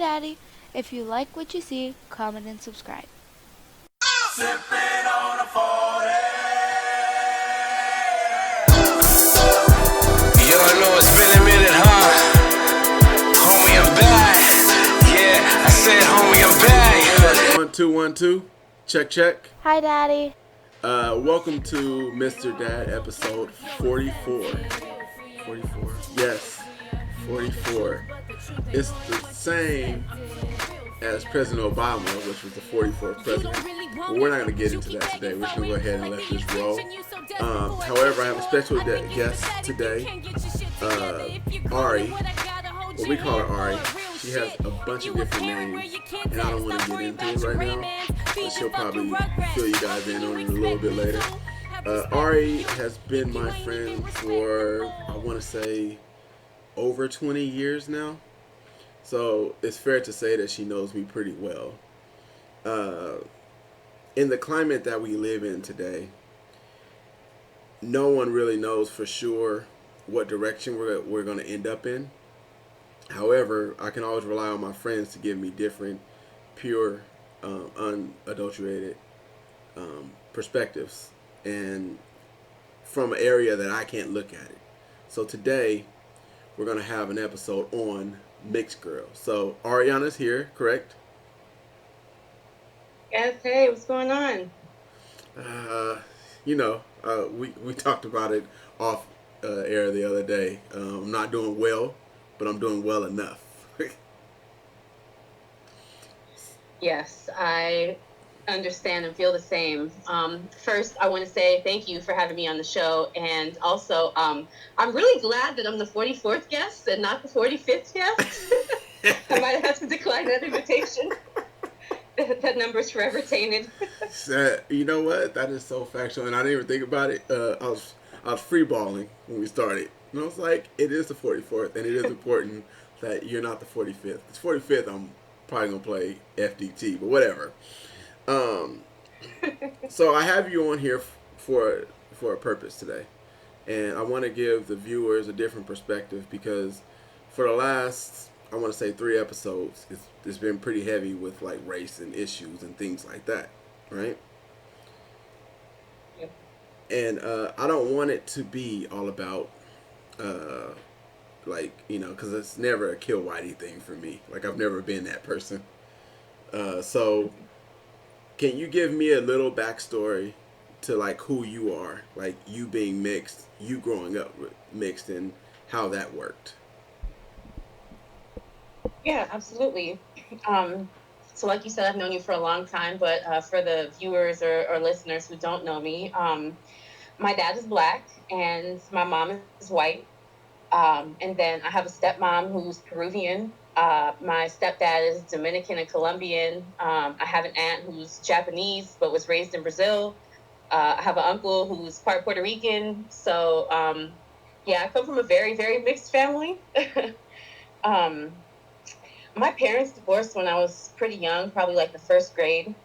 Daddy. If you like what you see, comment and subscribe. Sipping on a 40. Yo, I know it's been a minute, huh? Homie, I'm back. Yeah, I said, homie, I'm back. 1 2 1 2. Check. Hi, Daddy. Welcome to Mr. Dad episode 44. 44. Yes, 44. It's the same as President Obama, which was the 44th president. But we're not going to get into that today. We're just going to go ahead and let this roll. However, I have a special guest today, Ari. Well, we call her Ari. She has a bunch of different names, and I don't want to get into it right now. But she'll probably fill you guys in on it a little bit later. Ari has been my friend for, I want to say, over 20 years now. So it's fair to say that she knows me pretty well. In the climate that we live in today, no one really knows for sure what direction we're going to end up in. However, I can always rely on my friends to give me different, pure, unadulterated perspectives, and from an area that I can't look at it. So today, we're going to have an episode on mixed girls. So Ariana's here, correct? Yes. Hey, what's going on? We talked about it off air the other day. I'm not doing well, but I'm doing well enough. Yes, I understand and feel the same. First, I want to say thank you for having me on the show. And also, I'm really glad that I'm the 44th guest and not the 45th guest. I might have to decline that invitation. That number's forever tainted. You know what? That is so factual. And I didn't even think about it. I was freeballing when we started. And I was like, it is the 44th. And it is important that you're not the 45th. It's 45th, I'm probably going to play FDT. But whatever. So I have you on here for a purpose today, and I want to give the viewers a different perspective because for the last, I want to say 3 episodes, it's been pretty heavy with like race and issues and things like that, right? Yep. And I don't want it to be all about because it's never a kill whitey thing for me. Like, I've never been that person. So can you give me a little backstory to like who you are, like you being mixed, you growing up mixed, and how that worked? Yeah, absolutely. So like you said, I've known you for a long time, but for the viewers or listeners who don't know me, my dad is Black and my mom is white. And then I have a stepmom who's Peruvian. My stepdad is Dominican and Colombian. I have an aunt who's Japanese but was raised in Brazil. I have an uncle who's part Puerto Rican. So, I come from a very, very mixed family. My parents divorced when I was pretty young, probably like the first grade.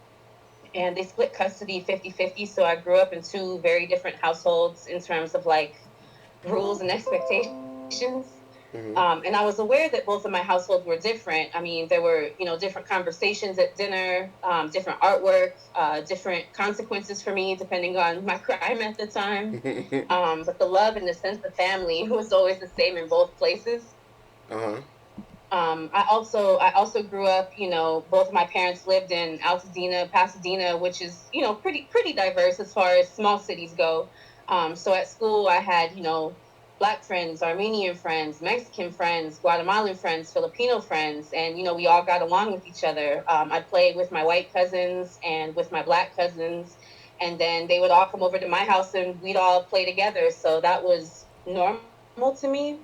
And they split custody 50-50. So I grew up in 2 very different households in terms of like rules and expectations. And I was aware that both of my households were different. I mean, there were, different conversations at dinner, different artwork, different consequences for me, depending on my crime at the time. But the love and the sense of family was always the same in both places. Uh-huh. I also grew up, both of my parents lived in Altadena, Pasadena, which is, pretty diverse as far as small cities go. So at school I had, Black friends, Armenian friends, Mexican friends, Guatemalan friends, Filipino friends, and, we all got along with each other. I played with my white cousins and with my Black cousins, and then they would all come over to my house and we'd all play together. So that was normal to me.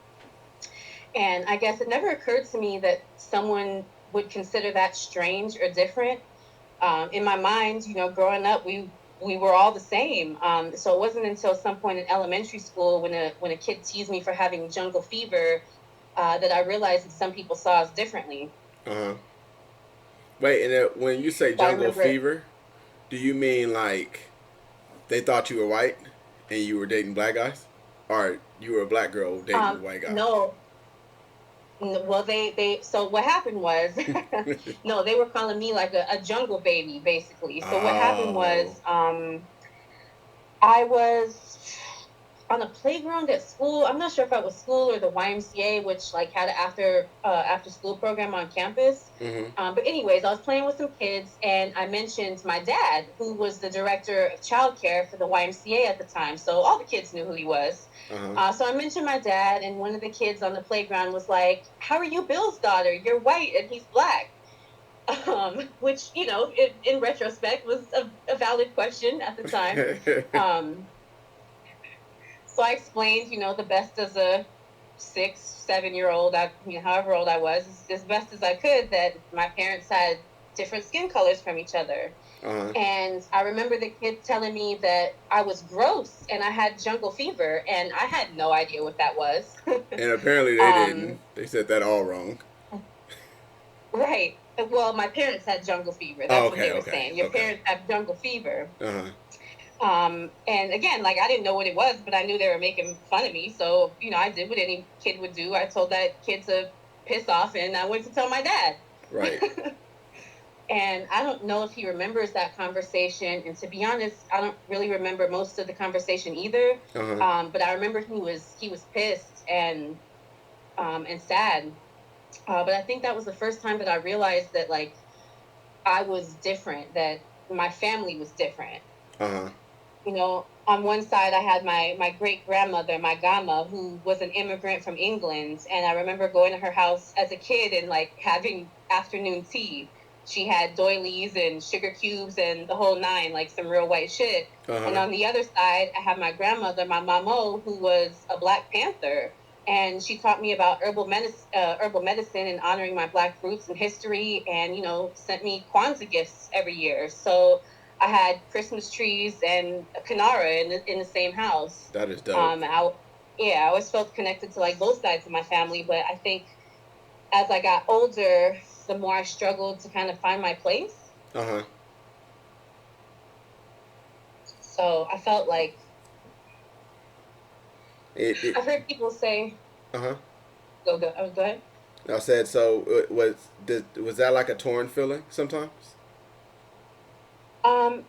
And I guess it never occurred to me that someone would consider that strange or different. In my mind, growing up, we were all the same. So it wasn't until some point in elementary school when a kid teased me for having jungle fever that I realized that some people saw us differently. Uh-huh. Wait, and when you say jungle fever, do you mean like they thought you were white and you were dating Black guys? Or you were a Black girl dating a white guy? No, Well, so what happened was, no, they were calling me like a jungle baby, basically. So what happened was, Oh. I was on a playground at school. I'm not sure if I was school or the YMCA, which like had an after school program on campus. Mm-hmm. But anyways, I was playing with some kids, and I mentioned my dad, who was the director of childcare for the YMCA at the time. So all the kids knew who he was. Uh-huh. So I mentioned my dad, and one of the kids on the playground was like, "How are you Bill's daughter? You're white and he's black." Which, in retrospect was a valid question at the time. Um, so I explained, the best as a 6, 7 year old, however old I was, as best as I could, that my parents had different skin colors from each other. Uh-huh. And I remember the kids telling me that I was gross and I had jungle fever, and I had no idea what that was. And apparently they didn't. um, They said that all wrong. right. Well, my parents had jungle fever. Oh, That's what okay, they were okay, saying. Your okay. parents have jungle fever. Uh-huh. And again, like I didn't know what it was, but I knew they were making fun of me. So, I did what any kid would do. I told that kid to piss off, and I went to tell my dad. Right. And I don't know if he remembers that conversation. And to be honest, I don't really remember most of the conversation either. Uh-huh. But I remember he was pissed and sad. But I think that was the first time that I realized that like I was different, that my family was different. Uh-huh. On one side I had my great grandmother, my grandma, who was an immigrant from England, and I remember going to her house as a kid and like having afternoon tea. She had doilies and sugar cubes and the whole nine, like some real white shit. Uh-huh. And on the other side, I have my grandmother, my mamo, who was a Black Panther, and she taught me about herbal medicine and honoring my Black roots and history, and sent me Kwanzaa gifts every year. So I had Christmas trees and a Kanara in the same house. That is dope. I always felt connected to like both sides of my family, but I think as I got older, the more I struggled to kind of find my place. Uh-huh. So I felt like It I've heard people say, uh-huh. Go ahead. I said, so was that like a torn feeling sometimes? Um,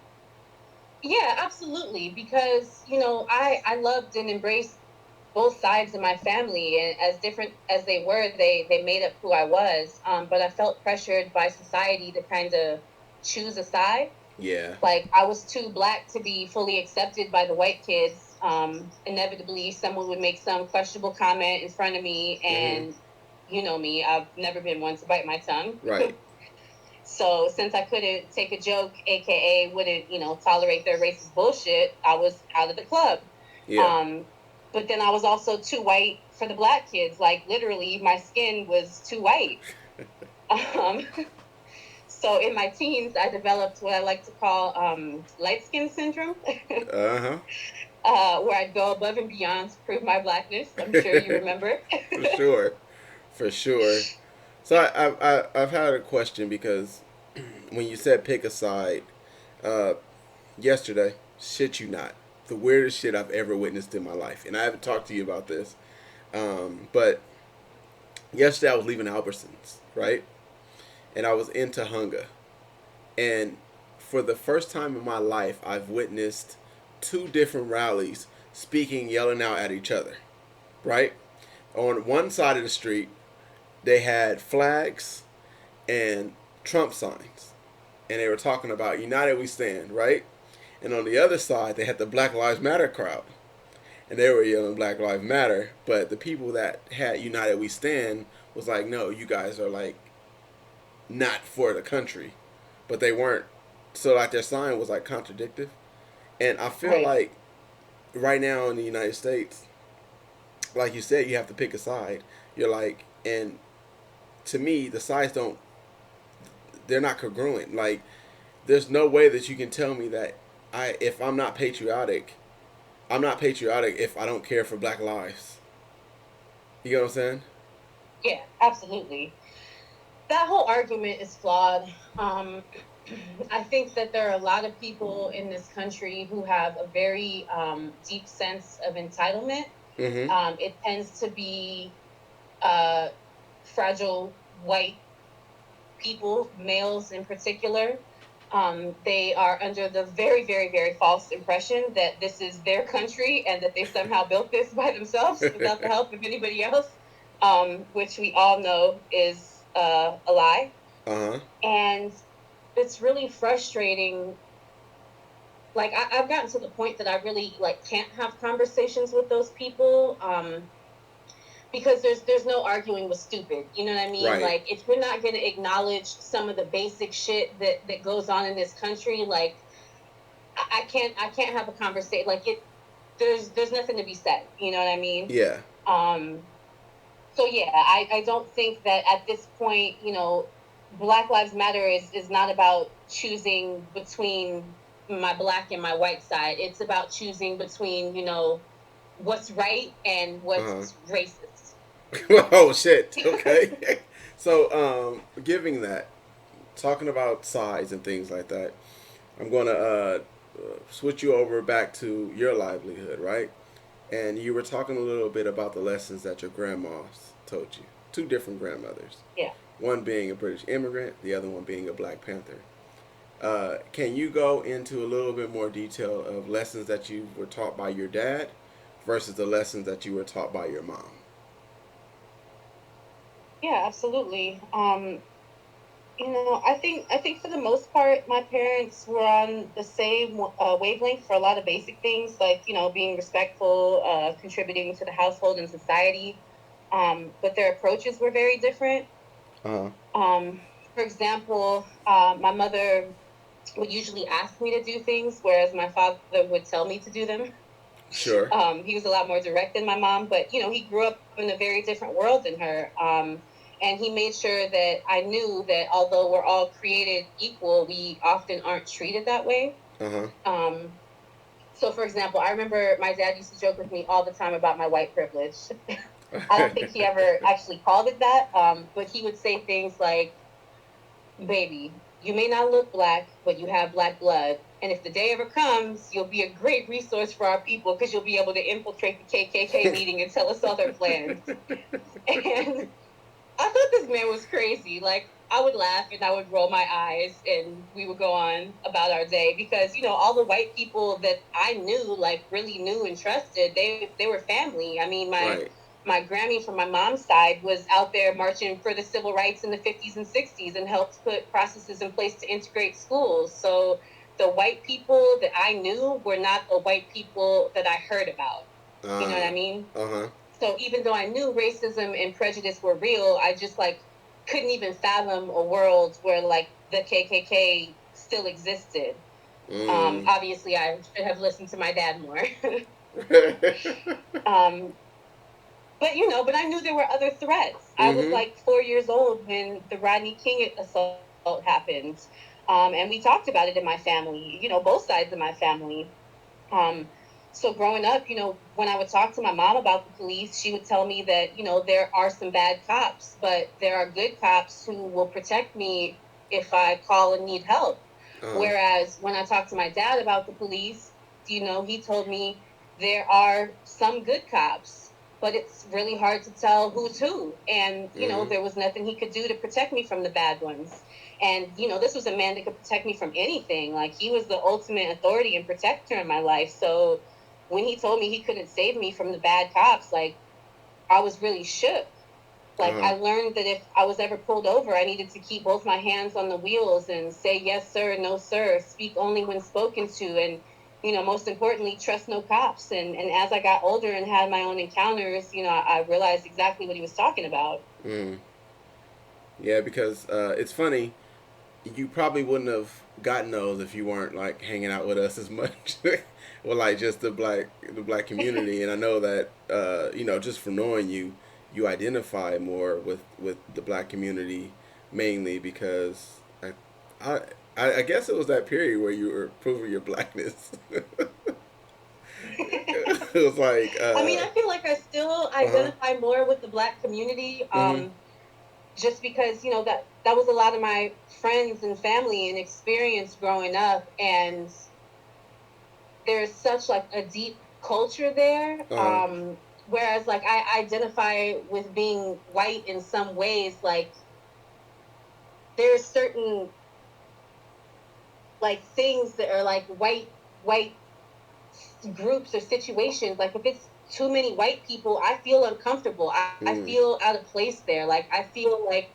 yeah, absolutely, because I loved and embraced both sides of my family, and as different as they were, they made up who I was. But I felt pressured by society to kind of choose a side. Yeah. Like I was too Black to be fully accepted by the white kids. Inevitably, someone would make some questionable comment in front of me, Mm-hmm. and you know me, I've never been one to bite my tongue. Right. So since I couldn't take a joke, aka wouldn't, tolerate their racist bullshit, I was out of the club. Yeah. But then I was also too white for the Black kids. Like literally, my skin was too white. um, so in my teens, I developed what I like to call light skin syndrome, Uh-huh. where I'd go above and beyond to prove my Blackness. I'm sure you remember. For sure. For sure. So I've had a question because when you said pick a side, uh, yesterday, shit you not, the weirdest shit I've ever witnessed in my life, and I haven't talked to you about this, but yesterday I was leaving Albertsons, right, and I was in Tahunga, and for the first time in my life, I've witnessed two different rallies speaking, yelling out at each other, right? On one side of the street, they had flags and Trump signs, and they were talking about United We Stand, right? And on the other side, they had the Black Lives Matter crowd, and they were yelling Black Lives Matter. But the people that had United We Stand was like, no, you guys are like not for the country, but they weren't. So like their sign was like contradictive, and I feel Right. like right now in the United States, like you said, you have to pick a side. You're like, and to me, the sides don't. They're not congruent. Like, there's no way that you can tell me that if I'm not patriotic, I'm not patriotic if I don't care for Black lives. You get what I'm saying? Yeah, absolutely. That whole argument is flawed. I think that there are a lot of people in this country who have a very deep sense of entitlement. Mm-hmm. It tends to be uh, fragile white people, males in particular. They are under the very, very, very false impression that this is their country and that they somehow built this by themselves without the help of anybody else, which we all know is a lie. Uh-huh. And it's really frustrating. Like I've gotten to the point that I really like can't have conversations with those people. Because there's no arguing with stupid. You know what I mean? Right. Like if you're not going to acknowledge some of the basic shit that goes on in this country, like I can't have a conversation. Like there's nothing to be said. You know what I mean? Yeah. Um. So yeah, I don't think that at this point, Black Lives Matter is not about choosing between my black and my white side. It's about choosing between what's right and Uh-huh. what's racist. Oh shit. Okay. So, giving that, talking about size and things like that, I'm gonna switch you over back to your livelihood, right? And you were talking a little bit about the lessons that your grandmas told you. Two different grandmothers. Yeah. One being a British immigrant, the other one being a Black Panther. Can you go into a little bit more detail of lessons that you were taught by your dad versus the lessons that you were taught by your mom? Yeah, absolutely. I think for the most part, my parents were on the same wavelength for a lot of basic things, like being respectful, contributing to the household and society. But their approaches were very different. Uh Um, for example, my mother would usually ask me to do things, whereas my father would tell me to do them. Sure. He was a lot more direct than my mom, but he grew up in a very different world than her. And he made sure that I knew that although we're all created equal, we often aren't treated that way. Uh huh. Um, so, for example, I remember my dad used to joke with me all the time about my white privilege. I don't think he ever actually called it that, but he would say things like, "Baby, you may not look black, but you have black blood. And if the day ever comes, you'll be a great resource for our people because you'll be able to infiltrate the KKK meeting and tell us all their plans." And I thought this man was crazy. Like, I would laugh and I would roll my eyes and we would go on about our day because, all the white people that I knew, like really knew and trusted, they were family. I mean, Right. my Grammy from my mom's side was out there marching for the civil rights in the 50s and 60s and helped put processes in place to integrate schools. So the white people that I knew were not the white people that I heard about. You know what I mean? Uh huh. So even though I knew racism and prejudice were real, I just like couldn't even fathom a world where like the KKK still existed. Mm. Obviously, I should have listened to my dad more. um, but I knew there were other threats. I was Mm-hmm. like 4 years old when the Rodney King assault happened, and we talked about it in my family. Both sides of my family. Um, so growing up, when I would talk to my mom about the police, she would tell me that, there are some bad cops, but there are good cops who will protect me if I call and need help. Uh-huh. Whereas when I talked to my dad about the police, he told me there are some good cops, but it's really hard to tell who's who. And, Mm-hmm. there was nothing he could do to protect me from the bad ones. And, this was a man that could protect me from anything. Like, he was the ultimate authority and protector in my life. So when he told me he couldn't save me from the bad cops, like, I was really shook. Like, Uh-huh. I learned that if I was ever pulled over, I needed to keep both my hands on the wheels and say yes, sir, no, sir, speak only when spoken to. And, most importantly, trust no cops. And as I got older and had my own encounters, I realized exactly what he was talking about. Mm. Yeah, because it's funny. You probably wouldn't have gotten those if you weren't like hanging out with us as much, or like just the black community. And I know that just from knowing you, you identify more with the black community mainly because I I guess it was that period where you were proving your blackness. It was like I mean, I feel like I still huh. identify more with the Black community, Mhm. just because that was a lot of my friends and family and experience growing up, and there's such like a deep culture there. Uh huh. whereas like I identify with being white in some ways, like there's certain like things that are like white groups or situations. Like if it's too many white people, I feel uncomfortable. I Mm. feel out of place there. Like I feel like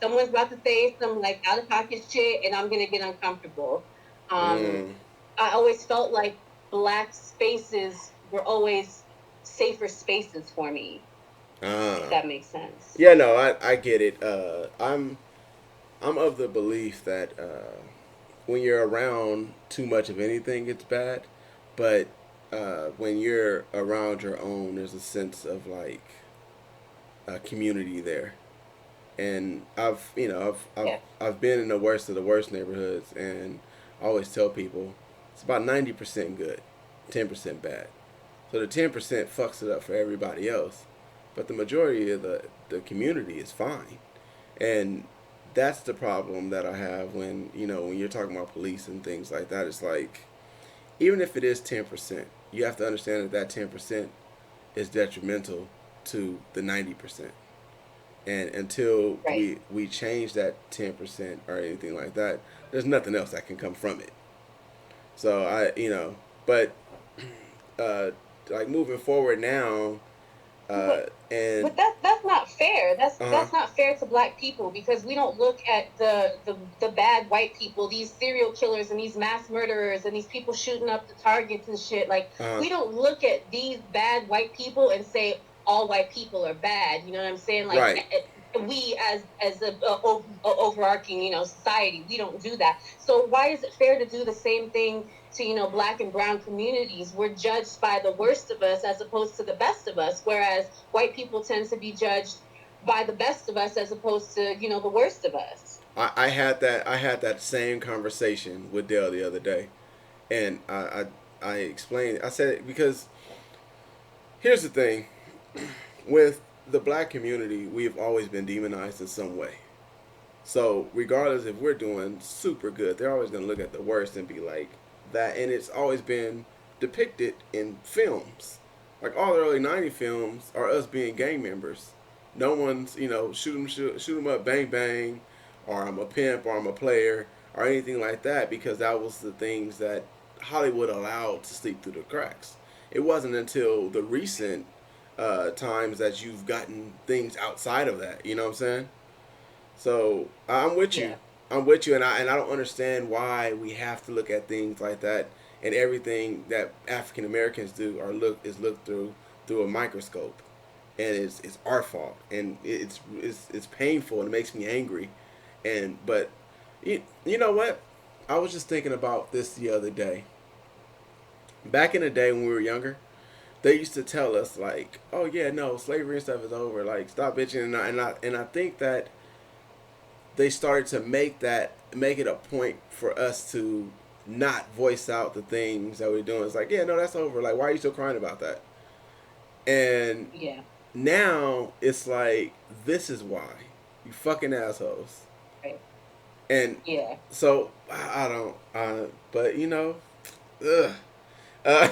someone's about to say some like out of pocket shit and I'm gonna get uncomfortable. um Mm. I always felt like black spaces were always safer spaces for me, if Uh. that makes sense. Yeah, no, I get it. I'm of the belief that when you're around too much of anything, it's bad. But when you're around your own, there's a sense of like a community there. And Yeah. I've been in the worst of the worst neighborhoods, and I always tell people it's about 90% good, 10% bad. So the 10% fucks it up for everybody else, but the majority of the community is fine. And that's the problem that I have when when you're talking about police and things like that. It's like even if it is 10%, you have to understand that 10% is detrimental to the 90%. And until Right. we change that 10% or anything like that, there's nothing else that can come from it. So but uh, like moving forward now, But and that's not fair. uh huh, That's not fair to black people because we don't look at the bad white people, these serial killers and these mass murderers and these people shooting up the targets and shit. Like uh huh, we don't look at these bad white people and say all white people are bad. You know what I'm saying? Like right. we as a overarching society, we don't do that. So why is it fair to do the same thing to black and brown communities? We're judged by the worst of us as opposed to the best of us, whereas white people tend to be judged by the best of us as opposed to the worst of us. I had that same conversation with Dale the other day, and I explained. I said because here's the thing with the black community, we've always been demonized in some way. So regardless if we're doing super good, they're always gonna look at the worst and be like that. And it's always been depicted in films. Like all the early '90s films are us being gang members. No one's shoot 'em up, bang bang, or I'm a pimp or I'm a player or anything like that because that was the things that Hollywood allowed to slip through the cracks. It wasn't until the recent times that you've gotten things outside of that. You know what I'm saying? So I'm with you. Yeah. I'm with you, and I don't understand why we have to look at things like that, and everything that African Americans do are looked through a microscope, and it's our fault, and it's painful, and it makes me angry, and but you know what? I was just thinking about this the other day. Back in the day when we were younger, they used to tell us like, "Oh yeah, no, slavery and stuff is over. Like, stop bitching." And I think that they started to make it a point for us to not voice out the things that we're doing. It's like, yeah, no, that's over. Like, why are you still crying about that? And Yeah. now it's like, this is why. You fucking assholes. Right. And Yeah. so I don't but ugh. Uh,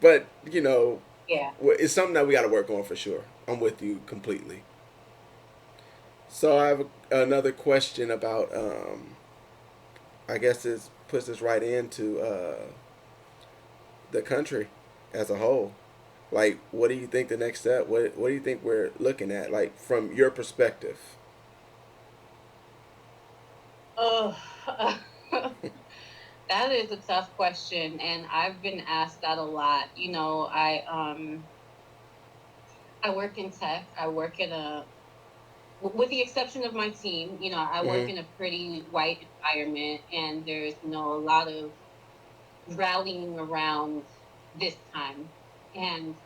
but Yeah. it's something that we got to work on for sure. I'm with you completely. So I have another question about. I guess this puts us right into the country as a whole. Like, what do you think the next step? What do you think we're looking at? Like from your perspective. Oh, that is a tough question, and I've been asked that a lot. I work in tech. I work in with the exception of my team, I work Mm-hmm. in a pretty white environment, and there's a lot of rallying around this time, and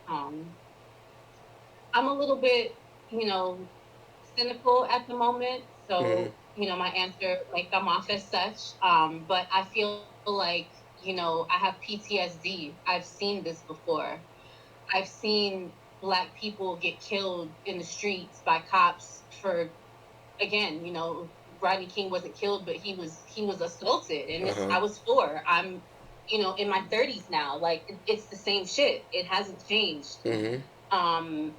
I'm a little bit, you know, cynical at the moment. Mm-hmm. So, my answer may come off as such. But I feel like, I have PTSD. I've seen this before. I've seen black people get killed in the streets by cops for, again, Rodney King wasn't killed, but he was assaulted. And Uh this huh. I was 4. I'm, in my 30s now. Like it's the same shit. It hasn't changed. Mm-hmm. Um,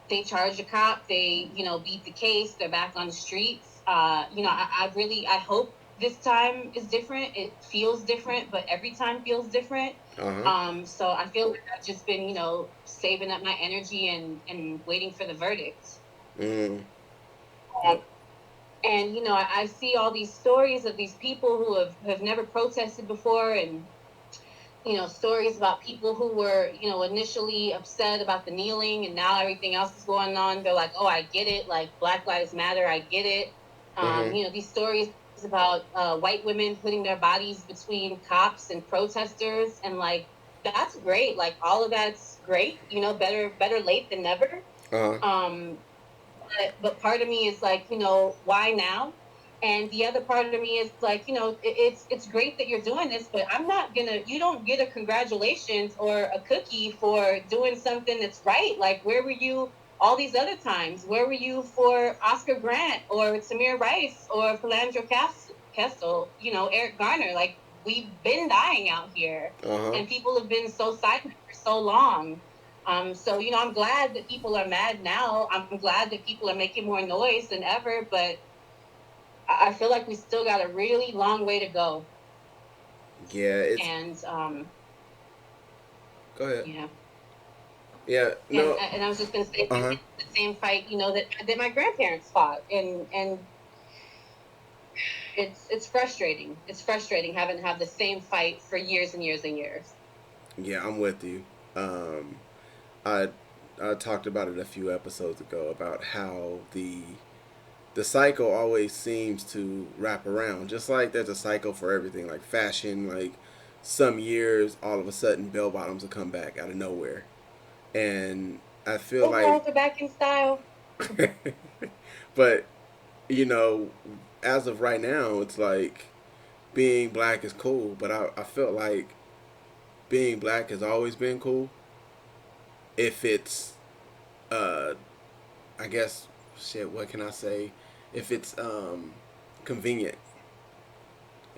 they charge a cop, they, beat the case, they're back on the streets. I hope this time is different. It feels different, but every time feels different. Uh-huh. So I feel like I've just been, saving up my energy and waiting for the verdict. Mm. Um, and I see all these stories of these people who have never protested before, and stories about people who were, initially upset about the kneeling and now everything else is going on. They're like, oh, I get it. Like, Black Lives Matter, I get it. Mm-hmm. These stories about white women putting their bodies between cops and protesters. And like, that's great. Like, all of that's great. Better late than never. Uh-huh. Um, but part of me is like, why now? And the other part of me is like, it's great that you're doing this, but I'm not gonna. You don't get a congratulations or a cookie for doing something that's right. Like, where were you all these other times? Where were you for Oscar Grant or Tamir Rice or Philandro Castle? Eric Garner. Like, we've been dying out here, Uh-huh. and people have been so silent for so long. So, I'm glad that people are mad now. I'm glad that people are making more noise than ever, but I feel like we still got a really long way to go. Yeah, it's And go ahead. yeah, Yeah, and no. and I was just gonna say, Uh-huh. it's the same fight, that my grandparents fought, and it's frustrating. It's frustrating having to have the same fight for years and years and years. Yeah, I'm with you. I I talked about it a few episodes ago about how the cycle always seems to wrap around. Just like there's a cycle for everything, like fashion, like some years all of a sudden bell bottoms will come back out of nowhere. And I feel like Overalls are back in style. but you know, as of right now it's like being black is cool, but I felt like being black has always been cool if it's uh I guess shit, what can I say? If it's convenient.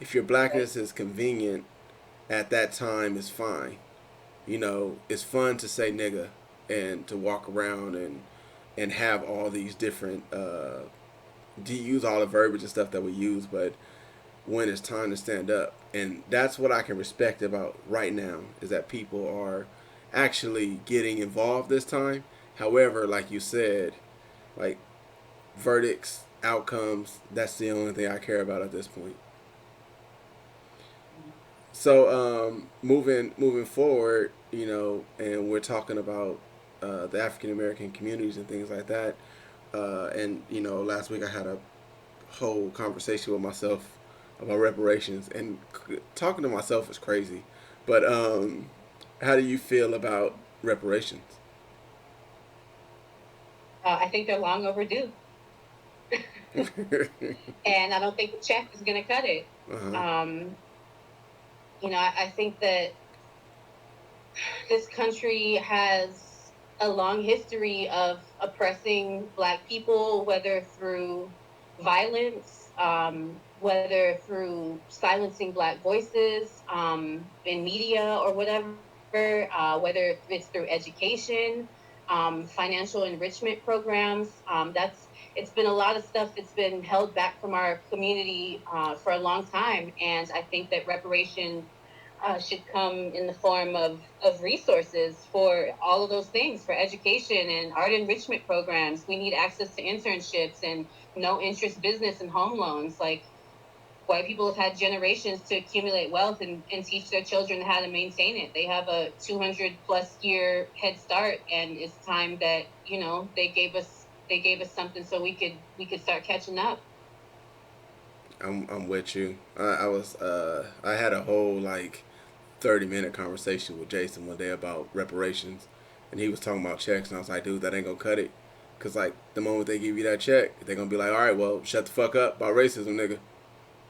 If your Right. blackness is convenient at that time, is fine. It's fun to say nigga and to walk around and have all these different to use all the verbiage and stuff that we use, but when it's time to stand up, and that's what I can respect about right now is that people are actually getting involved this time. However, like you said, like verdicts, outcomes, that's the only thing I care about at this point. So moving forward, and we're talking about the African American communities and things like that. And last week I had a whole conversation with myself about reparations, and talking to myself is crazy. But how do you feel about reparations? I think they're long overdue, and I don't think the check is going to cut it. Uh-huh. Um, I think that this country has a long history of oppressing Black people, whether through violence, whether through silencing Black voices in media or whatever, whether it's through education, financial enrichment programs. It's been a lot of stuff that's been held back from our community for a long time, and I think that reparation should come in the form of resources for all of those things, for education and art enrichment programs. We need access to internships and no interest business and home loans. Like, white people have had generations to accumulate wealth and teach their children how to maintain it. They have a 200 plus year head start, and it's time that they gave us something so we could start catching up. I'm with you. I had a whole like 30-minute conversation with Jason one day about reparations, and he was talking about checks, and I was like, dude, that ain't gonna cut it, cause like the moment they give you that check, they're gonna be like, all right, well, shut the fuck up about racism, nigga.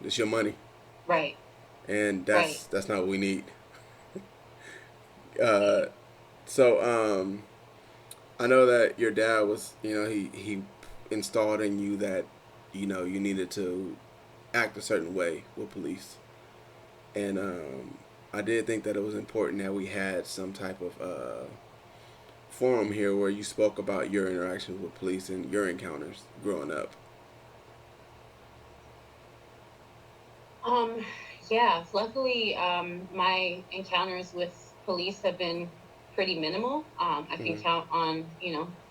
It's your money, Right, and right. that's not what we need. Uh, so I know that your dad was, he installed in you that, you needed to act a certain way with police, and I did think that it was important that we had some type of forum here where you spoke about your interactions with police and your encounters growing up. Um, yeah, luckily, my encounters with police have been pretty minimal. I can Mm-hmm. count on,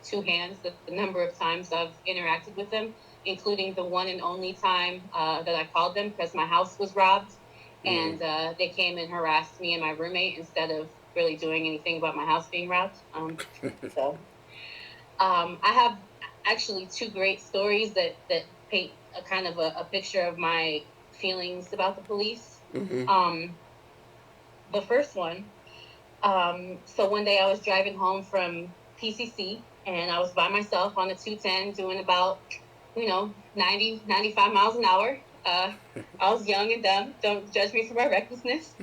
two hands the number of times I've interacted with them, including the one and only time that I called them because my house was robbed, and Mm-hmm. they came and harassed me and my roommate instead of really doing anything about my house being robbed. So I have actually two great stories that paint a kind of a picture of my feelings about the police. Mm-hmm. Um, the first one, so one day I was driving home from PCC and I was by myself on the 210 doing about, 90, 95 miles an hour. I was young and dumb. Don't judge me for my recklessness.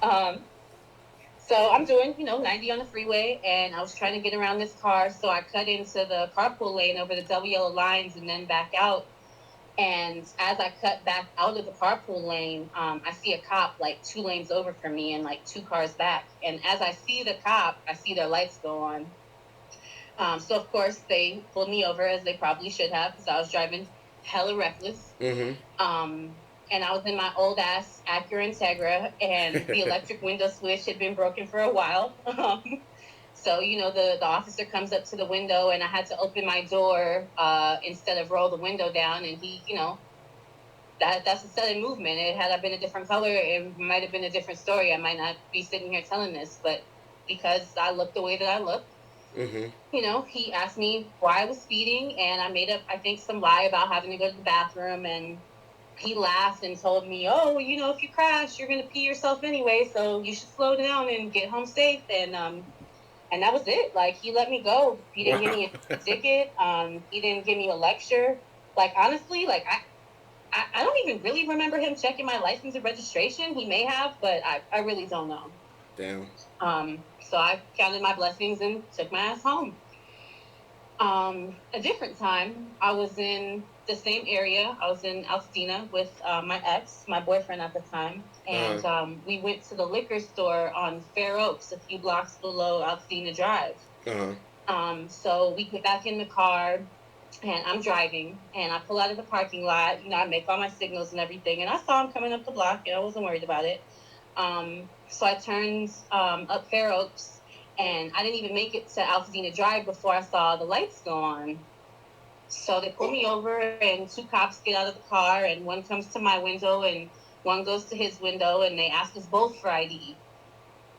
um, So I'm doing, 90 on the freeway, and I was trying to get around this car. So I cut into the carpool lane over the double yellow lines and then back out. And as I cut back out of the carpool lane, I see a cop like two lanes over from me and like two cars back. And as I see the cop, I see their lights go on. So of course they pulled me over as they probably should have because I was driving hella reckless. Mm-hmm. Um, and I was in my old ass Acura Integra, and the electric window switch had been broken for a while. So the officer comes up to the window, and I had to open my door instead of roll the window down. And he, that's a sudden movement. It had I been a different color, it might have been a different story. I might not be sitting here telling this, but because I looked the way that I looked, Mm-hmm. he asked me why I was speeding, and I made up, I think, some lie about having to go to the bathroom, and he laughed and told me, "Oh, if you crash, you're gonna pee yourself anyway, so you should slow down and get home safe." And that was it. Like, he let me go. He didn't give Wow. me a ticket. He didn't give me a lecture. Like, honestly, like I don't even really remember him checking my license and registration. He may have, but I really don't know. Damn. So I counted my blessings and took my ass home. A different time, I was in the same area. I was in Altadena with my ex, my boyfriend at the time, Uh-huh. and we went to the liquor store on Fair Oaks, a few blocks below Altadena Drive. Uh-huh. So we get back in the car, and I'm driving, and I pull out of the parking lot. I make all my signals and everything, and I saw him coming up the block, and I wasn't worried about it. So I turned up Fair Oaks, and I didn't even make it to Altadena Drive before I saw the lights go on. So they pull me over, and two cops get out of the car, and one comes to my window, and one goes to his window, and they ask us both for ID.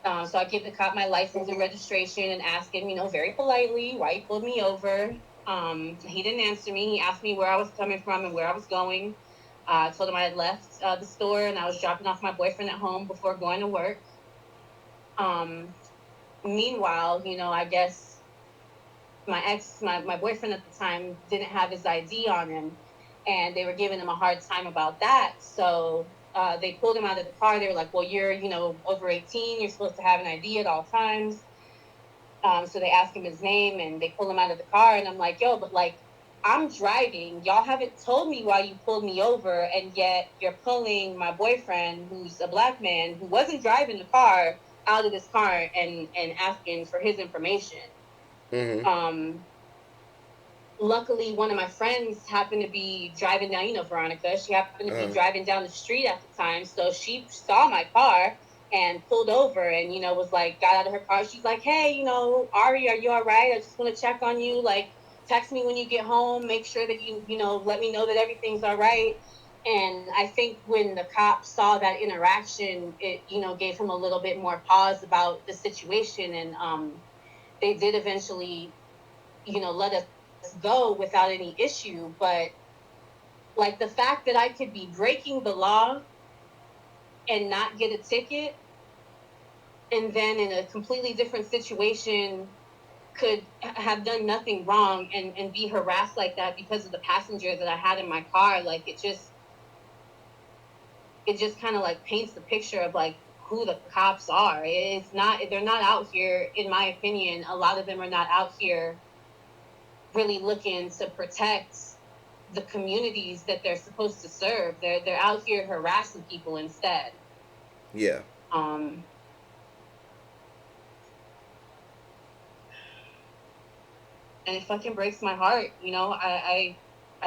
So I give the cop my license and registration and ask him, very politely, why he pulled me over. He didn't answer me. He asked me where I was coming from and where I was going. I told him I had left the store and I was dropping off my boyfriend at home before going to work. Um, Meanwhile, I guess my boyfriend at the time didn't have his ID on him, and they were giving him a hard time about that. So they pulled him out of the car. They were like, "Well, you're over 18. You're supposed to have an ID at all times." So they asked him his name, and they pull him out of the car. And I'm like, "Yo, but like, I'm driving. Y'all haven't told me why you pulled me over, and yet you're pulling my boyfriend, who's a black man who wasn't driving the car, out of this car and asking for his information." Mm-hmm. Um, Luckily, one of my friends happened to be driving down, Veronica, she happened to be Uh-huh. driving down the street at the time. So she saw my car and pulled over and, was like, got out of her car. She's like, "Hey, Ari, are you all right? I just want to check on you. Like, text me when you get home. Make sure that let me know that everything's all right." And I think when the cop saw that interaction, it, gave him a little bit more pause about the situation. And they did eventually, let us go without any issue. But like, the fact that I could be breaking the law and not get a ticket, and then in a completely different situation could have done nothing wrong and be harassed like that because of the passenger that I had in my car, like, it just kind of like paints the picture of like who the cops are. They're not out here, in my opinion, a lot of them are not out here really looking to protect the communities that they're supposed to serve. They're out here harassing people instead. Yeah. Um, and it fucking breaks my heart. You know, I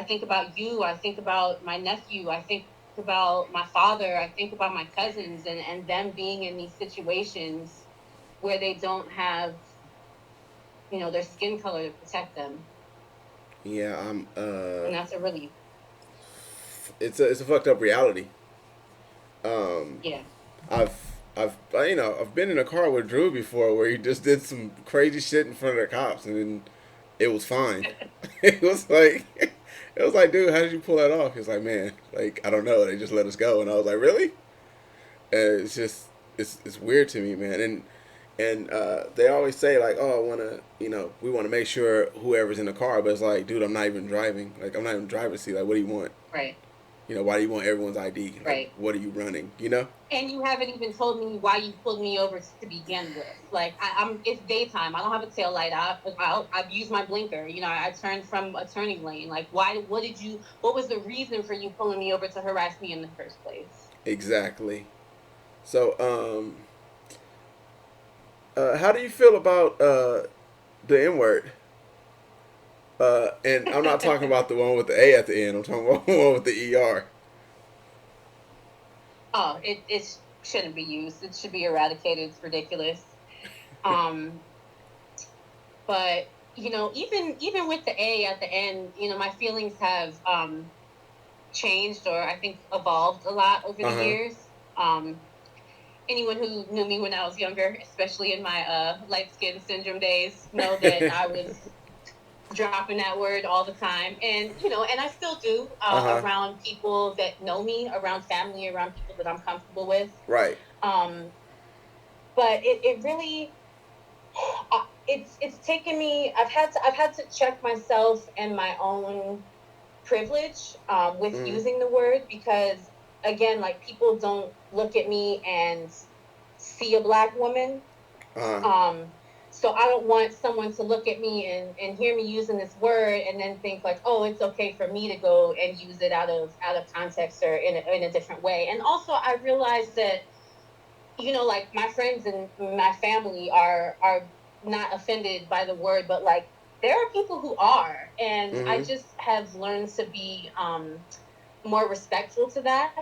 think about you. I think about my nephew. I think about my father. I think about my cousins, and them being in these situations where they don't have, you know, their skin color to protect them, Yeah, and that's a relief. it's a fucked up reality. Um, Yeah. I've been in a car with Drew before where he just did some crazy shit in front of the cops and then it was fine. it was like it was like, dude, how did you pull that off? He was like, man, like I don't know. They just let us go, and I was like, really? And it's just it's weird to me, man. And they always say like, oh, I want to, we want to make sure whoever's in the car, but it's like, dude, I'm not even driving. Like I'm not even driving seat. Like, what do you want? Right. Why do you want everyone's ID? Like, Right. what are you running? You know? And you haven't even told me why you pulled me over to begin with. Like I'm, it's daytime. I don't have a tail light out. I've used my blinker. You know, I turned from a turning lane. Like, why? What was the reason for you pulling me over to harass me in the first place? Exactly. So, how do you feel about the N word? And I'm not talking about the one with the A at the end. I'm talking about the one with the ER. Oh, it shouldn't be used. It should be eradicated. It's ridiculous. Um, but you know, even with the A at the end, you know, my feelings have changed, or I think evolved a lot over Uh the huh. years. Um, Anyone who knew me when I was younger, especially in my light skin syndrome days, know that I was dropping that word all the time. And, you know, and I still do, Uh huh. around people that know me, around family, around people that I'm comfortable with. Right. Um, but it really, it's taken me, I've had to check myself and my own privilege, with Mm. using the word, because again, like, people don't look at me and see a black woman. Uh huh. Um, so I don't want someone to look at me and hear me using this word and then think like, oh, it's okay for me to go and use it out of context or in a different way. And also I realized that, you know, like, my friends and my family are not offended by the word, but like, there are people who are, and I Mm-hmm. just have learned to be more respectful to that.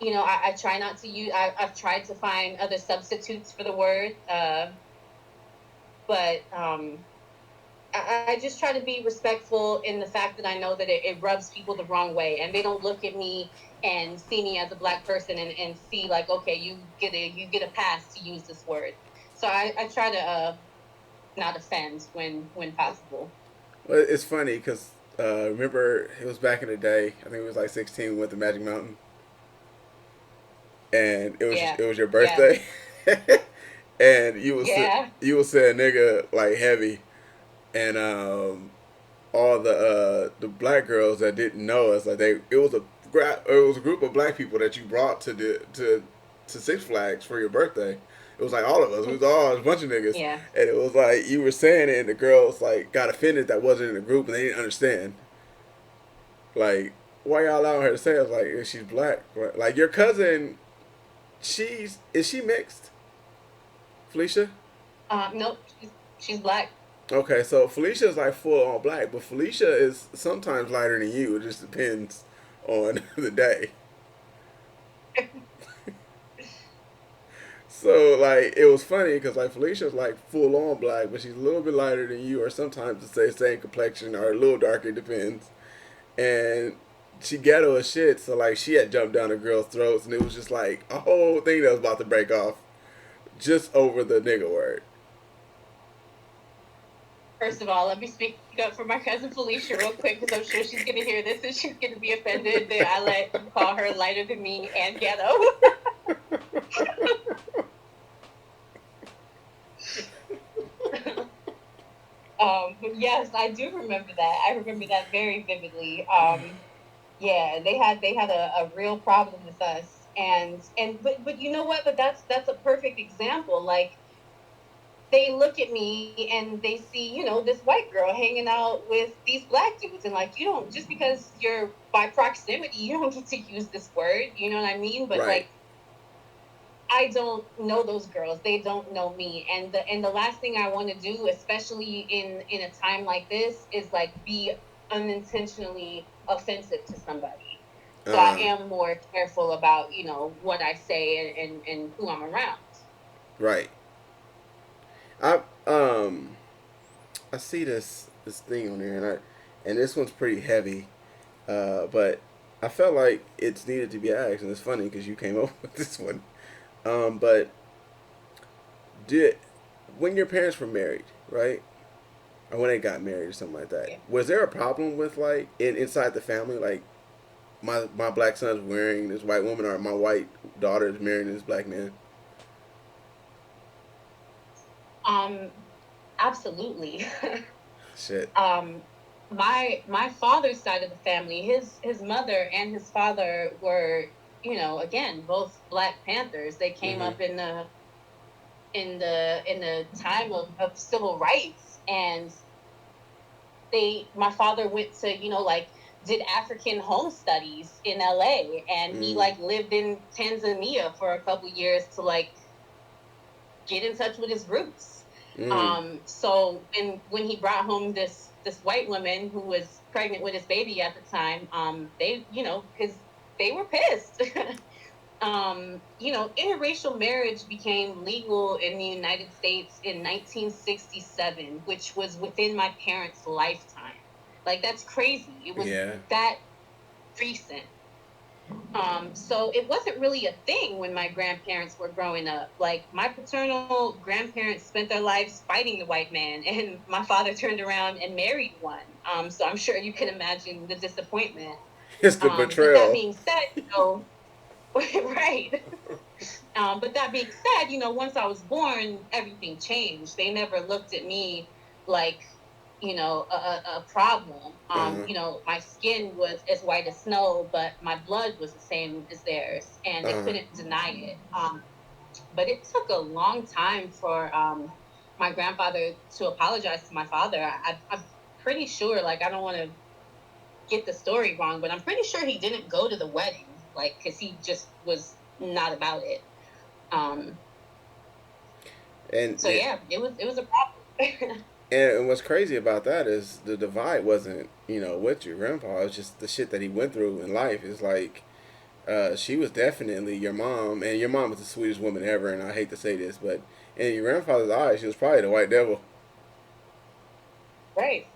You know, I try not to use. I've tried to find other substitutes for the word, but I just try to be respectful in the fact that I know that it rubs people the wrong way, and they don't look at me and see me as a black person and see like, okay, you get a pass to use this word. So I try to not offend when possible. Well, it's funny because remember it was back in the day. I think it was like 16. We went to Magic Mountain, and Yeah, it was your yeah, birthday, and yeah. you was saying nigga like heavy, and all the black girls that didn't know us, like it was a group of black people that you brought to Six Flags for your birthday. It was like all of us. It was all a bunch of niggas, Yeah. and it was like you were saying it, and the girls like got offended that wasn't in the group, and they didn't understand. Like, why y'all allowing her to say it? I was like, she's black. Like your cousin, is she mixed, Felicia? Nope. She's black. Okay, so Felicia's like full on black, but Felicia is sometimes lighter than you. It just depends on the day. So like it was funny because like Felicia's like full on black, but she's a little bit lighter than you, or sometimes the same complexion or a little darker, depends. And she ghetto as shit, so like she had jumped down the girls' throats, and it was just like a whole thing that was about to break off just over the nigga word. First of all, let me speak up for my cousin Felicia real quick, because I'm sure she's gonna hear this and she's gonna be offended that I let you call her lighter than me and ghetto. But yes, I do remember that. I remember that very vividly. Yeah, they had a real problem with us, and but you know what? But that's a perfect example. Like, they look at me and they see, you know, this white girl hanging out with these black dudes, and like, you don't, just because you're by proximity, you don't get to use this word. You know what I mean? But Right. like, I don't know those girls. They don't know me. And the last thing I want to do, especially in a time like this, is like be unintentionally offensive to somebody. So I Uh, am more careful about, what I say and who I'm around. right. I um I see this thing on here, and this one's pretty heavy. But I felt like it's needed to be asked, and it's funny because you came up with this one. But did when your parents were married, right? Or when they got married or something like that, Yeah. was there a problem with like inside the family, like my black son's marrying this white woman, or my white daughter is marrying this black man? Um, Absolutely. Shit. um, my father's side of the family, his mother and his father were, again, both Black Panthers. They came Mhm. up in the time of civil rights, and my father went to, like, did African home studies in LA, and he Mm. like lived in Tanzania for a couple years to like get in touch with his roots. Mm. So when he brought home this white woman who was pregnant with his baby at the time, they, because they were pissed. Interracial marriage became legal in the United States in 1967, which was within my parents' lifetime. Like, that's crazy. It was Yeah. that recent. So it wasn't really a thing when my grandparents were growing up. Like, my paternal grandparents spent their lives fighting the white man, and my father turned around and married one. So I'm sure you can imagine the disappointment. It's the But that betrayal. being said, right. But that being said, once I was born, everything changed. They never looked at me like, a problem. Uh-huh. My skin was as white as snow, but my blood was the same as theirs, and they Uh-huh. couldn't deny it. But it took a long time for my grandfather to apologize to my father. I'm pretty sure, like, I don't want to get the story wrong, but I'm pretty sure he didn't go to the wedding, like, because he just was not about it. Um, And so yeah, it was a problem. and what's crazy about that is the divide wasn't, with your grandpa. It's just the shit that he went through in life. Is like, she was definitely your mom, and your mom was the sweetest woman ever. And I hate to say this, but in your grandfather's eyes, she was probably the white devil. Right.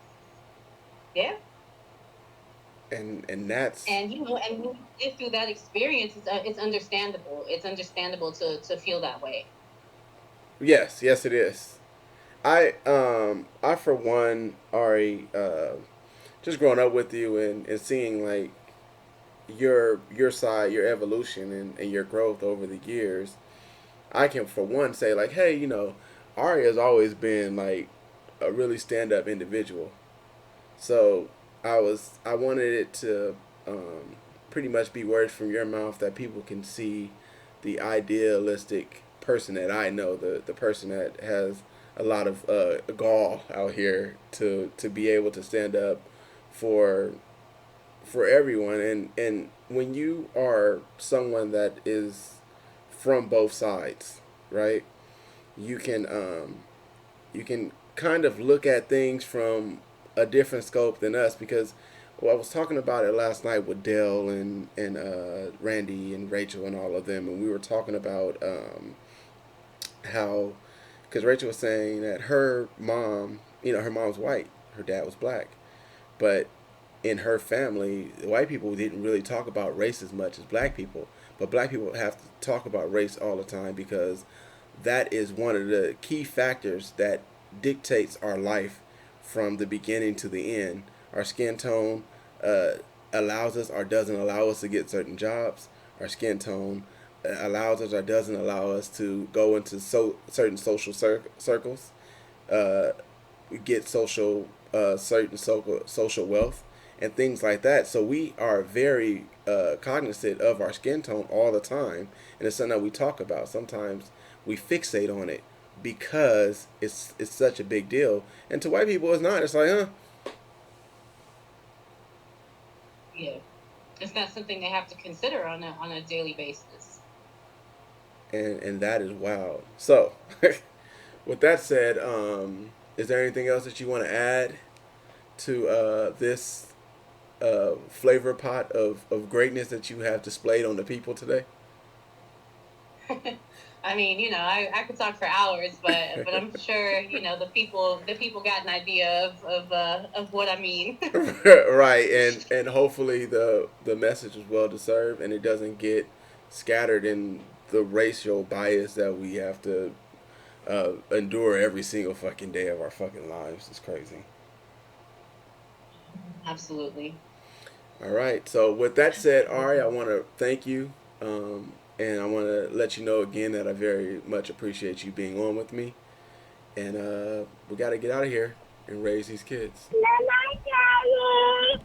Yeah. And that's And when you live through that experience, it's understandable. It's understandable to feel that way. yes, yes, it is. I for one, Ari, just growing up with you and seeing like your side, your evolution and your growth over the years, I can for one say like, hey, Ari has always been like a really stand up individual. So I wanted it to pretty much be words from your mouth that people can see the idealistic person that I know, the person that has a lot of gall out here to be able to stand up for everyone. And when you are someone that is from both sides, right? You can you can kind of look at things from a different scope than us because well, I was talking about it last night with Dale and Randy and Rachel and all of them, and we were talking about how because Rachel was saying that her mom, her mom's white, her dad was black, but in her family, white people didn't really talk about race as much as black people, but black people have to talk about race all the time because that is one of the key factors that dictates our life from the beginning to the end. Our skin tone uh, allows us or doesn't allow us to get certain jobs. Our skin tone allows us or doesn't allow us to go into certain social circles, uh, get certain social wealth and things like that. So we are very cognizant of our skin tone all the time, and it's something that we talk about. Sometimes we fixate on it because it's such a big deal, and to white people it's not. It's like, huh? Yeah. It's not something they have to consider on a daily basis. and that is wild. So, with that said, is there anything else that you want to add to this flavor pot of greatness that you have displayed on the people today? I mean, I could talk for hours, but I'm sure the people got an idea of what I mean. Right, and hopefully the message is well deserved and it doesn't get scattered in the racial bias that we have to endure every single fucking day of our fucking lives. It's crazy. Absolutely. All right. So with that said, Ari, I want to thank you, and I want to let you know again that I very much appreciate you being on with me. And we got to get out of here and raise these kids.